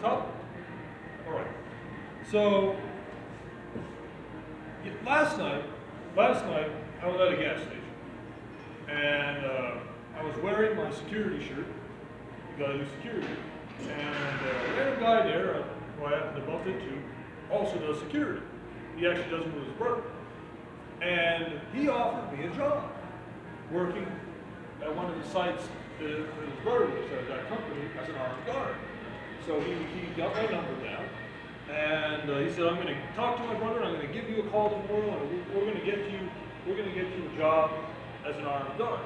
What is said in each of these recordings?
top? All right. So, last night, I was at a gas station, and I was wearing my security shirt. You gotta do security. And we had a guy there who I happened to bump into, also does security. He actually does it with his brother. And he offered me a job, working at one of the sites that his brother was at that company as an armed guard. So he got my number down, and he said, I'm going to talk to my brother, I'm going to give you a call tomorrow, and we're going to get you a job as an armed guard,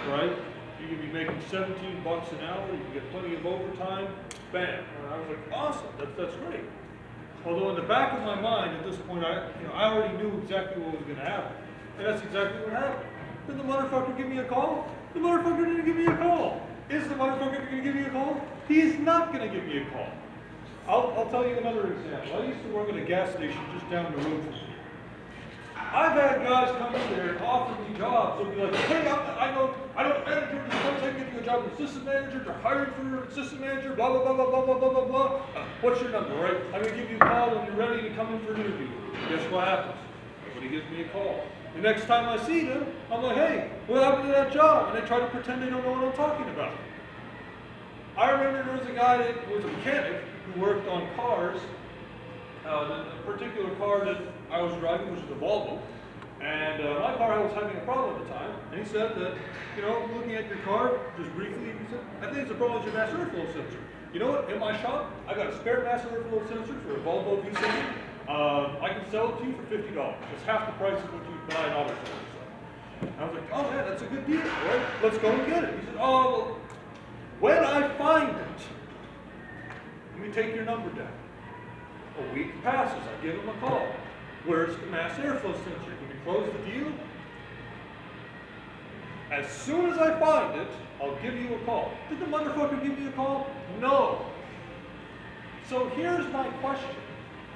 right? You can be making $17 an hour, you can get plenty of overtime, bam. And I was like, awesome, that's great. Although in the back of my mind at this point, I already knew exactly what was going to happen. And that's exactly what happened. Did the motherfucker give me a call? The motherfucker didn't give me a call. Is the motherfucker going to give me a call? He is not going to give me a call. I'll tell you another example. I used to work at a gas station just down the road from here. I've had guys come in there and offer me jobs. They'll be like, hey, I know manager, this place, I can get you a job as assistant manager, they're hiring for an assistant manager, blah, blah, blah, blah, blah, blah, blah, blah, blah. What's your number, right? I'm going to give you a call when you're ready to come in for an interview. Guess what happens? Nobody gives me a call. The next time I see them, I'm like, hey, what happened to that job? And they try to pretend they don't know what I'm talking about. I remember there was a guy that was a mechanic who worked on cars. The particular car that I was driving was the Volvo. And my car was having a problem at the time. And he said that, looking at your car, just briefly, he said, I think it's a problem with your mass airflow sensor. You know what? In my shop, I got a spare mass airflow sensor for a Volvo V70. I can sell it to you for $50. It's half the price of what you buy an auto center. I was like, oh man, that's a good deal. All right, let's go and get it. He said, oh, well, when I find it, let me take your number down. A week passes, I give him a call. Where's the mass airflow sensor? Can we close the deal? As soon as I find it, I'll give you a call. Did the motherfucker give me a call? No. So here's my question.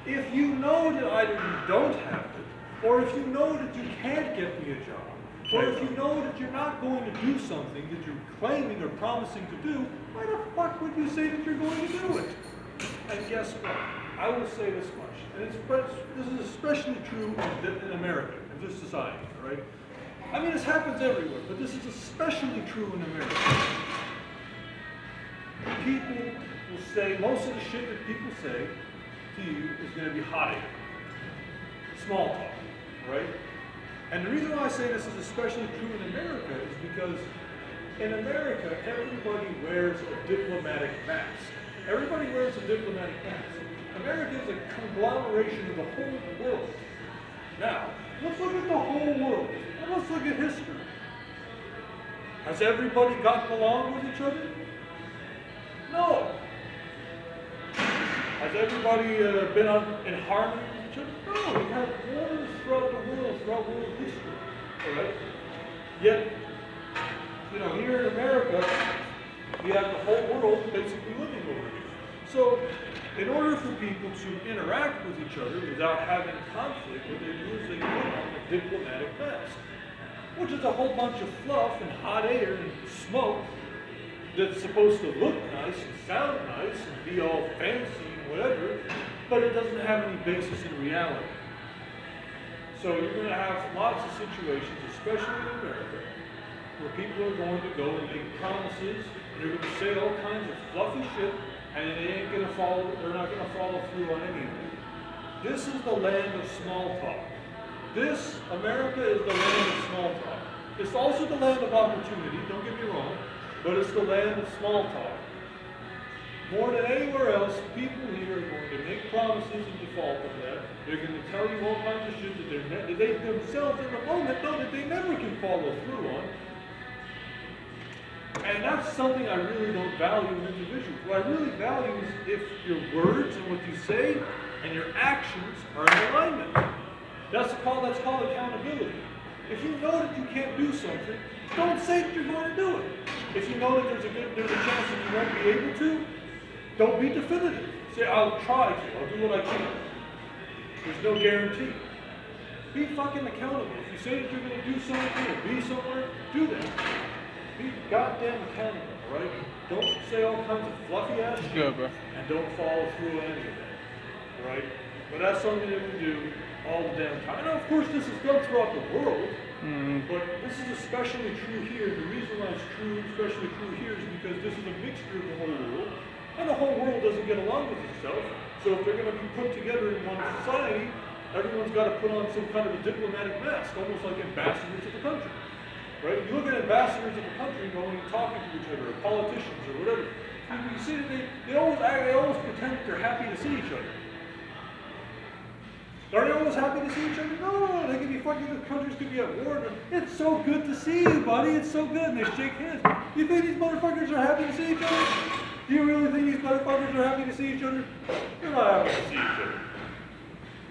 If you know that either you don't have it, or if you know that you can't get me a job, or if you know that you're not going to do something that you're claiming or promising to do, why the fuck would you say that you're going to do it? And guess what? I will say this much, and this is especially true in America, in this society, right? I mean, this happens everywhere, but this is especially true in America. People will say, most of the shit that people say to you is going to be hot air. Small talk, right? And the reason why I say this is especially true in America is because in America, everybody wears a diplomatic mask. Everybody wears a diplomatic mask. America is a conglomeration of the whole world. Now, let's look at the whole world, and let's look at history. Has everybody gotten along with each other? No. Has everybody been in harmony with each other? No. We've had wars throughout the world, throughout world history. All right? Yet, here in America, we have the whole world basically living over here. So, in order for people to interact with each other without having conflict, what they do is they put on a diplomatic mask, which is a whole bunch of fluff and hot air and smoke that's supposed to look nice and sound nice and be all fancy and whatever, but it doesn't have any basis in reality. So you're going to have lots of situations, especially in America, where people are going to go and make promises, and they're going to say all kinds of fluffy shit, and they're not going to follow through on anything. This is the land of small talk. America is the land of small talk. It's also the land of opportunity, don't get me wrong, but it's the land of small talk. More than anywhere else, people here are going to make promises in default of that. They're going to tell you all kinds of shit that they themselves in the moment know that they never can follow through on. And that's something I really don't value in individuals. What I really value is if your words and what you say and your actions are in alignment. That's called accountability. If you know that you can't do something, don't say that you're going to do it. If you know that there's a chance that you won't be able to, don't be definitive. Say, I'll try to. I'll do what I can. There's no guarantee. Be fucking accountable. If you say that you're going to do something or be somewhere, do that. Be goddamn accountable. right? Don't say all kinds of fluffy ass shit, Good, bro. and don't follow through on any of that, right? But that's something that we do all the damn time. And of course, this is done throughout the world, but this is especially true here. The reason why it's true, especially true here, is because this is a mixture of the whole world, and the whole world doesn't get along with itself. So if they're going to be put together in one society, everyone's got to put on some kind of a diplomatic mask, almost like ambassadors of the country. Right? You look at ambassadors of the country going and talking to each other, or politicians, or whatever. You see that they always pretend that they're happy to see each other. Are they always happy to see each other? No, they could be fucking, the countries could be at war. It's so good to see you, buddy. It's so good. And they shake hands. You think these motherfuckers are happy to see each other? Do you really think these motherfuckers are happy to see each other? They're not happy to see each other.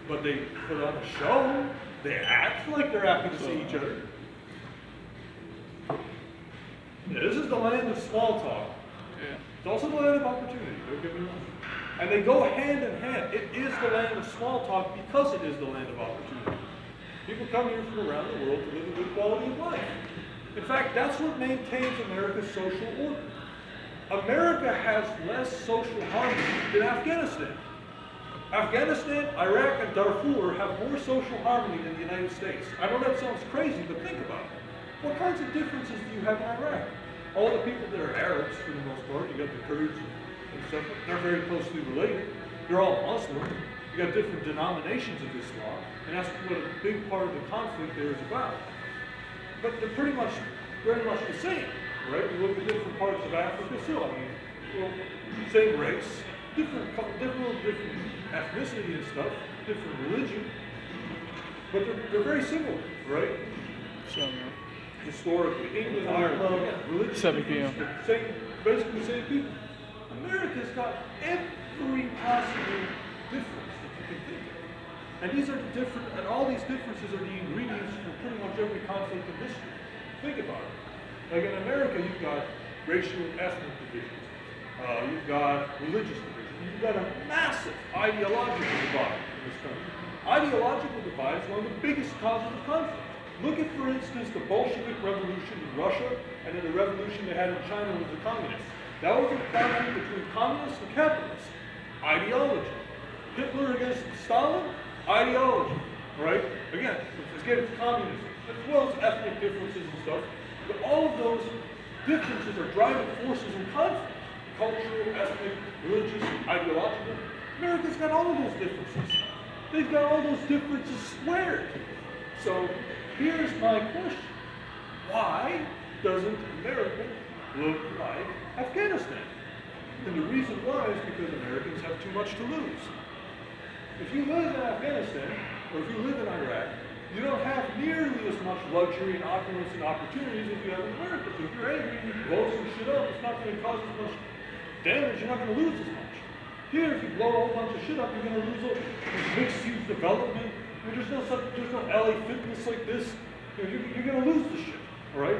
But they put on a show. They act like they're happy to see each other. Yeah, this is the land of small talk. Yeah. It's also the land of opportunity, don't get me wrong. And they go hand in hand. It is the land of small talk because it is the land of opportunity. People come here from around the world to live a good quality of life. In fact, that's what maintains America's social order. America has less social harmony than Afghanistan. Afghanistan, Iraq, and Darfur have more social harmony than the United States. I know that sounds crazy, but think about it. What kinds of differences do you have in Iraq? All the people that are Arabs, for the most part, you got the Kurds and stuff, they're very closely related. They're all Muslim. You got different denominations of Islam, and that's what a big part of the conflict there is about. But they're pretty much, very much the same, right? You look at different parts of Africa, so, I mean, well, same race, different ethnicity and stuff, different religion, but they're very similar, right? Similar. Historically, England, Ireland, religion, 7 p.m. Basically the same people. America's got every possible difference that you can think of. And these are the different, and all these differences are the ingredients for pretty much every conflict in history. Think about it. Like in America, you've got racial and ethnic divisions. You've got religious divisions. You've got a massive ideological divide in this country. Ideological divide is one of the biggest causes of conflict. Look at, for instance, the Bolshevik Revolution in Russia, and then the revolution they had in China with the communists. That was a conflict between communists and capitalists. Ideology. Hitler against Stalin, ideology, right? Again, let's get into communism, as well as ethnic differences and stuff. But all of those differences are driving forces in conflict. Cultural, ethnic, religious, ideological. America's got all of those differences. They've got all those differences squared. So, here's my question. Why doesn't America look like Afghanistan? And the reason why is because Americans have too much to lose. If you live in Afghanistan, or if you live in Iraq, you don't have nearly as much luxury and opulence and opportunities as you have in America. So if you're angry and you blow some shit up, it's not going to cause as much damage, you're not going to lose as much. Here, if you blow a whole bunch of shit up, you're going to lose all this mixed-use development. There's no LA fitness like this. You're going to lose the shit, all right?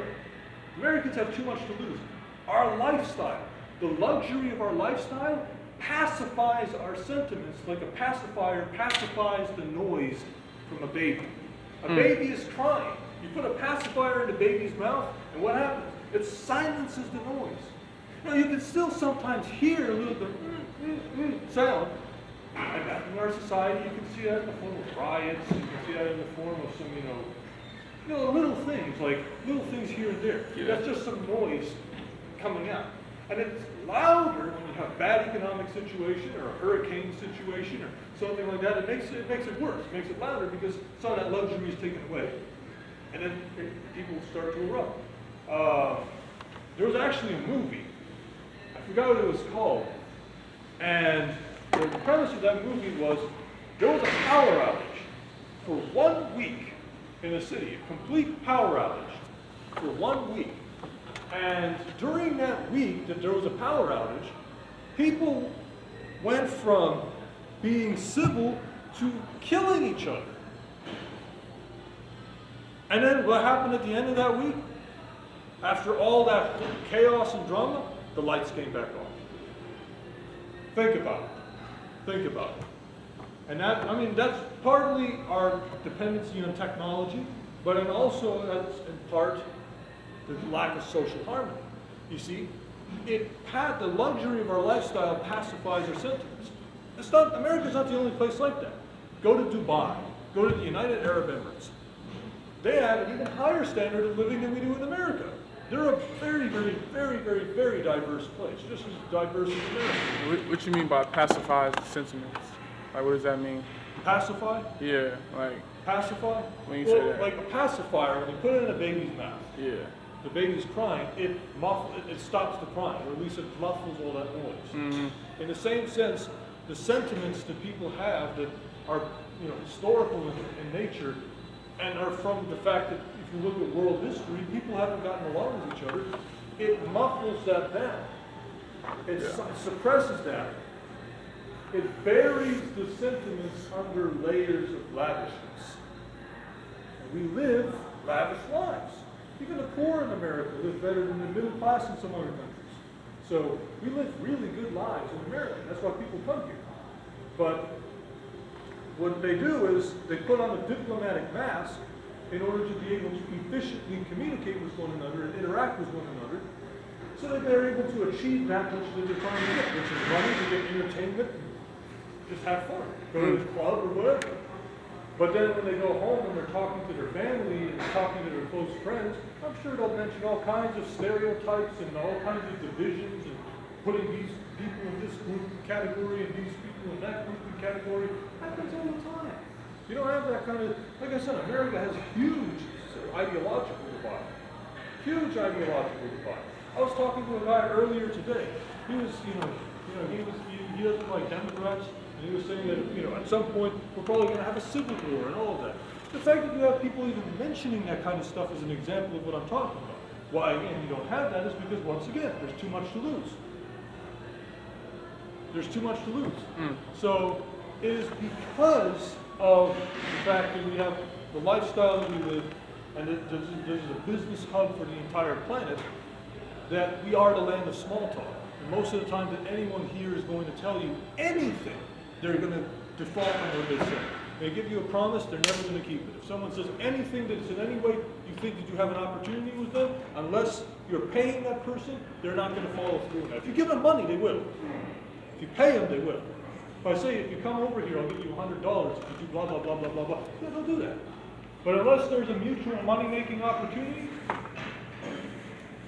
Americans have too much to lose. Our lifestyle, the luxury of our lifestyle, pacifies our sentiments like a pacifier pacifies the noise from a baby. A baby is crying. You put a pacifier in the baby's mouth, and what happens? It silences the noise. Now, you can still sometimes hear a little bit sound. And that in our society, you can see that in the form of riots, you can see that in the form of some, little things, like little things here and there. Yeah. That's just some noise coming out. And it's louder when you have a bad economic situation or a hurricane situation or something like that. It makes it worse. It makes it louder because some of that luxury is taken away. And then people start to erupt. There was actually a movie. I forgot what it was called. And the premise of that movie was there was a power outage for 1 week in the city, a complete power outage for 1 week. And during that week that there was a power outage, people went from being civil to killing each other. And then what happened at the end of that week? After all that chaos and drama, the lights came back on. Think about it. Think about it. And that's partly our dependency on technology, but also that's in part the lack of social harmony. You see, the luxury of our lifestyle pacifies our sentiments. America's not the only place like that. Go to Dubai, go to the United Arab Emirates. They have an even higher standard of living than we do in America. They're a very, very, very, very, very diverse place, just as diverse as America. What you mean by pacifies the sentiments? Like, what does that mean? Pacify? Yeah, like. Pacify? When you say that. Like a pacifier, when you put it in a baby's mouth. Yeah. The baby's crying, it stops the crying, or at least it muffles all that noise. Mm-hmm. In the same sense, the sentiments that people have that are, historical in nature, and are from the fact that if you look at world history, people haven't gotten along with each other. It muffles that down. It suppresses that. It buries the sentiments under layers of lavishness. And we live lavish lives. Even the poor in America live better than the middle class in some other countries. So we live really good lives in America. That's why people come here. But what they do is they put on a diplomatic mask in order to be able to efficiently communicate with one another and interact with one another, so that they're able to achieve that which they're trying to get, which is money, to get entertainment, and just have fun, go to the club or whatever. But then when they go home and they're talking to their family and talking to their close friends, I'm sure they'll mention all kinds of stereotypes and all kinds of divisions and putting these people in this group category and these people in that group category. Happens all the time. You don't have that kind of, like I said, America has a huge ideological divide. Huge ideological divide. I was talking to a guy earlier today. He was, he doesn't like Democrats, and he was saying that, at some point we're probably going to have a civil war and all of that. The fact that you have people even mentioning that kind of stuff is an example of what I'm talking about. Why, again, you don't have that is because, once again, there's too much to lose. There's too much to lose. So it is because of the fact that we have the lifestyle that we live, and that this is a business hub for the entire planet, that we are the land of small talk. And most of the time that anyone here is going to tell you anything, they're going to default on what they say. They give you a promise, they're never going to keep it. If someone says anything that is in any way you think that you have an opportunity with them, unless you're paying that person, they're not going to follow through on that. If you give them money, they will. If you pay them, they will. If I say, if you come over here, I'll give you $100 if you do blah, blah, blah, blah, blah, blah, yeah, they'll do that. But unless there's a mutual money-making opportunity,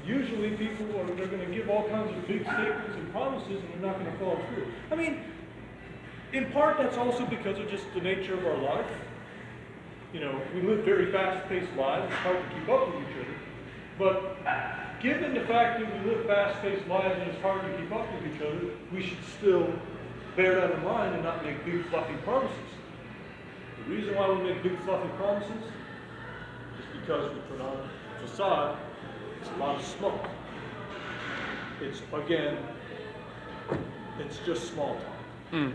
usually people they're going to give all kinds of big statements and promises, and they're not going to follow through. I mean, in part, that's also because of just the nature of our life. We live very fast-paced lives. It's hard to keep up with each other. But given the fact that we live fast-paced lives and it's hard to keep up with each other, we should still bear that in mind and not make big, fluffy promises. The reason why we make big, fluffy promises is because we put on a facade. It's a lot of smoke. It's, again, it's just small talk.